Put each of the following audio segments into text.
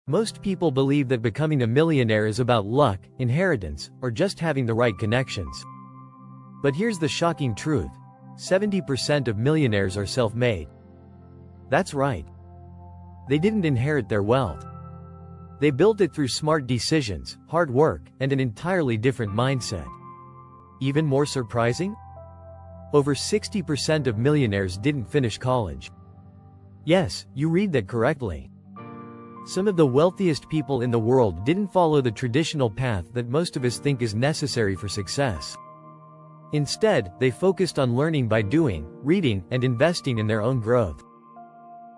Most people believe that becoming a millionaire is about luck, inheritance, or just having the right connections. But here's the shocking truth: 70% of millionaires are self-made. That's right. They didn't inherit their wealth. They built it through smart decisions, hard work, and an entirely different mindset. Even more surprising? Over 60% of millionaires didn't finish college. Yes, you read that correctly. Some of the wealthiest people in the world didn't follow the traditional path that most of us think is necessary for success. Instead, they focused on learning by doing, reading, and investing in their own growth.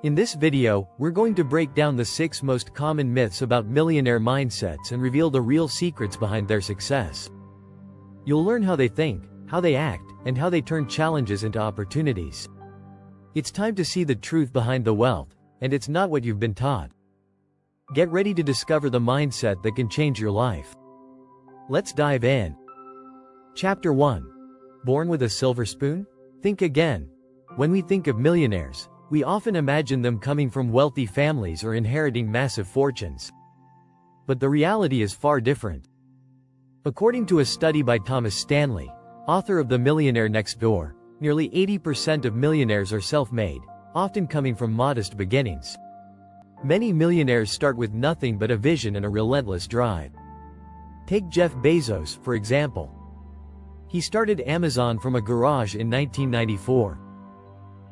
In this video, we're going to break down the 6 most common myths about millionaire mindsets and reveal the real secrets behind their success. You'll learn how they think, how they act, and how they turn challenges into opportunities. It's time to see the truth behind the wealth, and it's not what you've been taught. Get ready to discover the mindset that can change your life. Let's dive in. Chapter 1. Born with a silver spoon? Think again. When we think of millionaires, we often imagine them coming from wealthy families or inheriting massive fortunes. But the reality is far different. According to a study by Thomas Stanley, author of The Millionaire Next Door, nearly 80% of millionaires are self-made, often coming from modest beginnings. Many millionaires start with nothing but a vision and a relentless drive. Take Jeff Bezos, for example. He started Amazon from a garage in 1994.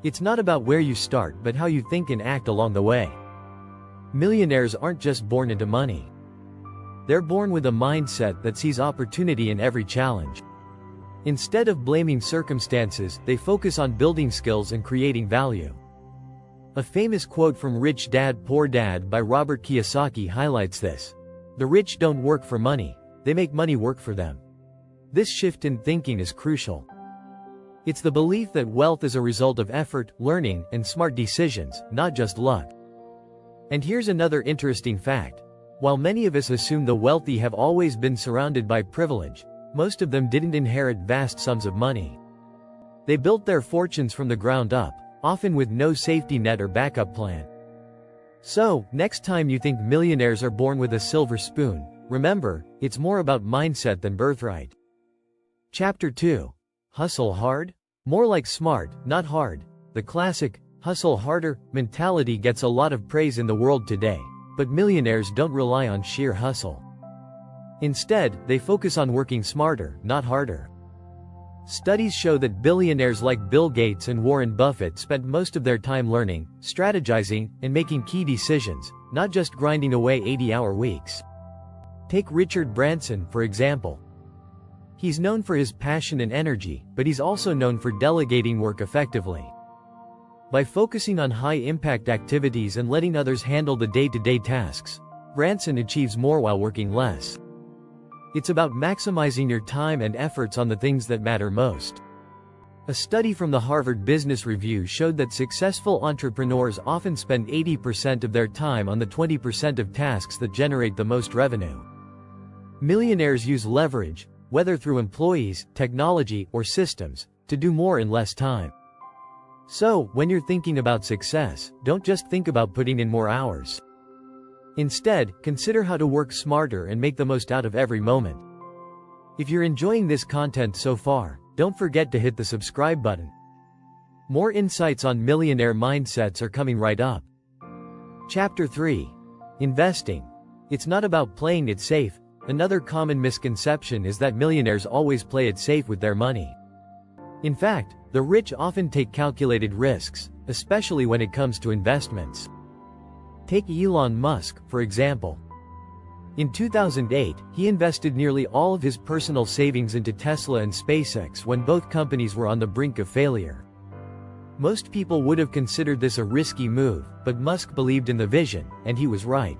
It's not about where you start but how you think and act along the way. Millionaires aren't just born into money. They're born with a mindset that sees opportunity in every challenge. Instead of blaming circumstances, they focus on building skills and creating value. A famous quote from Rich Dad Poor Dad by Robert Kiyosaki highlights this: "The rich don't work for money, they make money work for them." This shift in thinking is crucial. It's the belief that wealth is a result of effort, learning, and smart decisions, not just luck. And here's another interesting fact. While many of us assume the wealthy have always been surrounded by privilege, most of them didn't inherit vast sums of money. They built their fortunes from the ground up, often with no safety net or backup plan. So, next time you think millionaires are born with a silver spoon, remember, it's more about mindset than birthright. Chapter 2. Hustle hard? More like smart, not hard. The classic, hustle harder, mentality gets a lot of praise in the world today, but millionaires don't rely on sheer hustle. Instead, they focus on working smarter, not harder. Studies show that billionaires like Bill Gates and Warren Buffett spent most of their time learning, strategizing, and making key decisions, not just grinding away 80-hour weeks. Take Richard Branson, for example. He's known for his passion and energy, but he's also known for delegating work effectively. By focusing on high-impact activities and letting others handle the day-to-day tasks, Branson achieves more while working less. It's about maximizing your time and efforts on the things that matter most. A study from the Harvard Business Review showed that successful entrepreneurs often spend 80% of their time on the 20% of tasks that generate the most revenue. Millionaires use leverage, whether through employees, technology, or systems, to do more in less time. So, when you're thinking about success, don't just think about putting in more hours. Instead, consider how to work smarter and make the most out of every moment. If you're enjoying this content so far, don't forget to hit the subscribe button. More insights on millionaire mindsets are coming right up. Chapter 3. Investing. It's not about playing it safe. Another common misconception is that millionaires always play it safe with their money. In fact, the rich often take calculated risks, especially when it comes to investments. Take Elon Musk, for example. In 2008, he invested nearly all of his personal savings into Tesla and SpaceX when both companies were on the brink of failure. Most people would have considered this a risky move, but Musk believed in the vision, and he was right.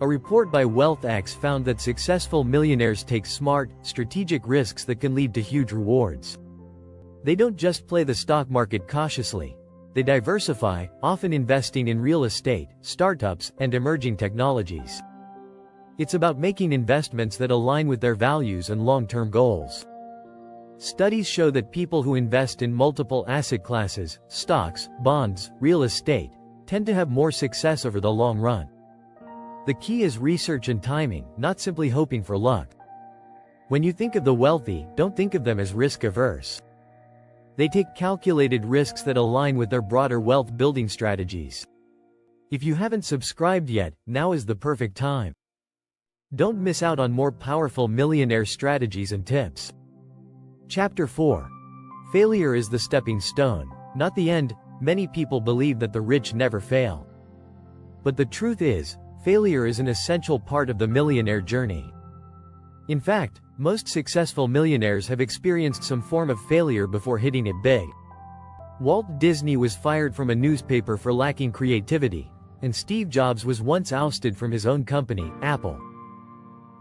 A report by WealthX found that successful millionaires take smart, strategic risks that can lead to huge rewards. They don't just play the stock market cautiously. They diversify, often investing in real estate, startups, and emerging technologies. It's about making investments that align with their values and long-term goals. Studies show that people who invest in multiple asset classes, stocks, bonds, real estate, tend to have more success over the long run. The key is research and timing, not simply hoping for luck. When you think of the wealthy, don't think of them as risk-averse. They take calculated risks that align with their broader wealth-building strategies. If you haven't subscribed yet, now is the perfect time. Don't miss out on more powerful millionaire strategies and tips. Chapter 4. Failure is the stepping stone, not the end. Many people believe that the rich never fail. But the truth is, failure is an essential part of the millionaire journey. In fact, most successful millionaires have experienced some form of failure before hitting it big. Walt Disney was fired from a newspaper for lacking creativity, and Steve Jobs was once ousted from his own company, Apple.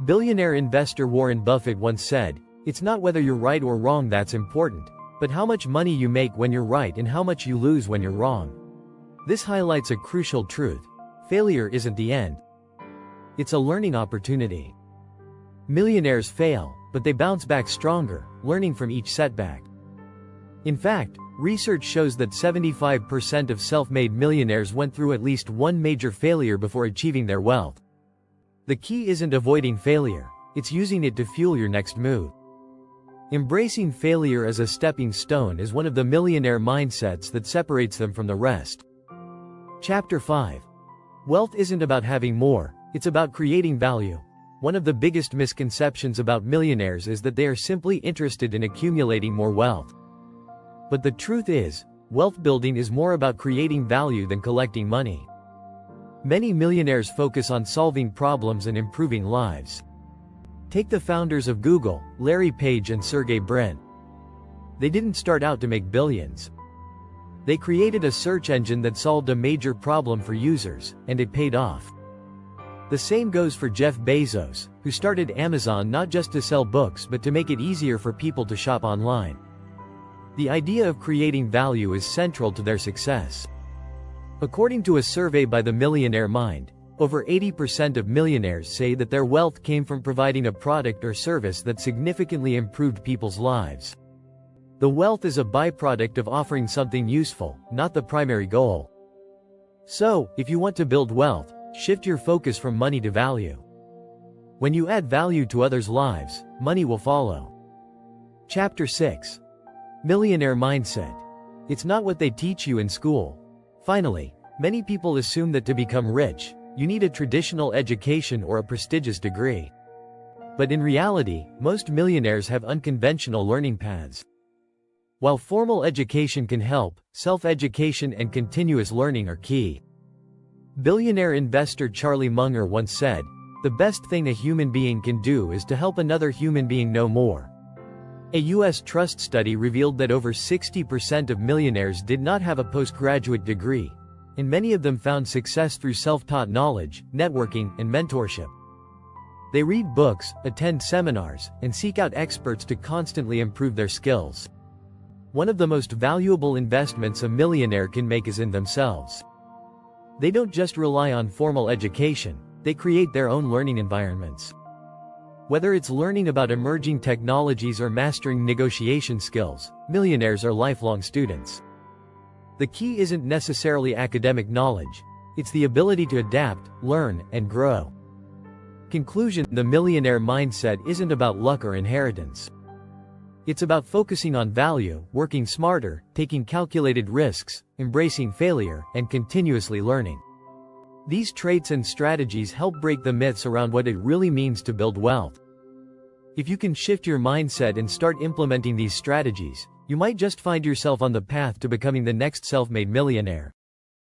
Billionaire investor Warren Buffett once said, "It's not whether you're right or wrong that's important, but how much money you make when you're right and how much you lose when you're wrong." This highlights a crucial truth. Failure isn't the end. It's a learning opportunity. Millionaires fail, but they bounce back stronger, learning from each setback. In fact, research shows that 75% of self-made millionaires went through at least one major failure before achieving their wealth. The key isn't avoiding failure, it's using it to fuel your next move. Embracing failure as a stepping stone is one of the millionaire mindsets that separates them from the rest. Chapter 5. Wealth isn't about having more, it's about creating value. One of the biggest misconceptions about millionaires is that they are simply interested in accumulating more wealth. But the truth is, wealth building is more about creating value than collecting money. Many millionaires focus on solving problems and improving lives. Take the founders of Google, Larry Page and Sergey Brin. They didn't start out to make billions. They created a search engine that solved a major problem for users, and it paid off. The same goes for Jeff Bezos, who started Amazon not just to sell books but to make it easier for people to shop online. The idea of creating value is central to their success. According to a survey by the Millionaire Mind, over 80% of millionaires say that their wealth came from providing a product or service that significantly improved people's lives. The wealth is a byproduct of offering something useful, not the primary goal. So, if you want to build wealth, shift your focus from money to value. When you add value to others' lives, money will follow. Chapter 6. Millionaire Mindset. It's not what they teach you in school. Finally, many people assume that to become rich, you need a traditional education or a prestigious degree. But in reality, most millionaires have unconventional learning paths. While formal education can help, self-education and continuous learning are key. Billionaire investor Charlie Munger once said, "The best thing a human being can do is to help another human being know more." A U.S. trust study revealed that over 60% of millionaires did not have a postgraduate degree, and many of them found success through self-taught knowledge, networking, and mentorship. They read books, attend seminars, and seek out experts to constantly improve their skills. One of the most valuable investments a millionaire can make is in themselves. They don't just rely on formal education, they create their own learning environments. Whether it's learning about emerging technologies or mastering negotiation skills, millionaires are lifelong students. The key isn't necessarily academic knowledge, it's the ability to adapt, learn, and grow. Conclusion: the millionaire mindset isn't about luck or inheritance. It's about focusing on value, working smarter, taking calculated risks, embracing failure, and continuously learning. These traits and strategies help break the myths around what it really means to build wealth. If you can shift your mindset and start implementing these strategies, you might just find yourself on the path to becoming the next self-made millionaire.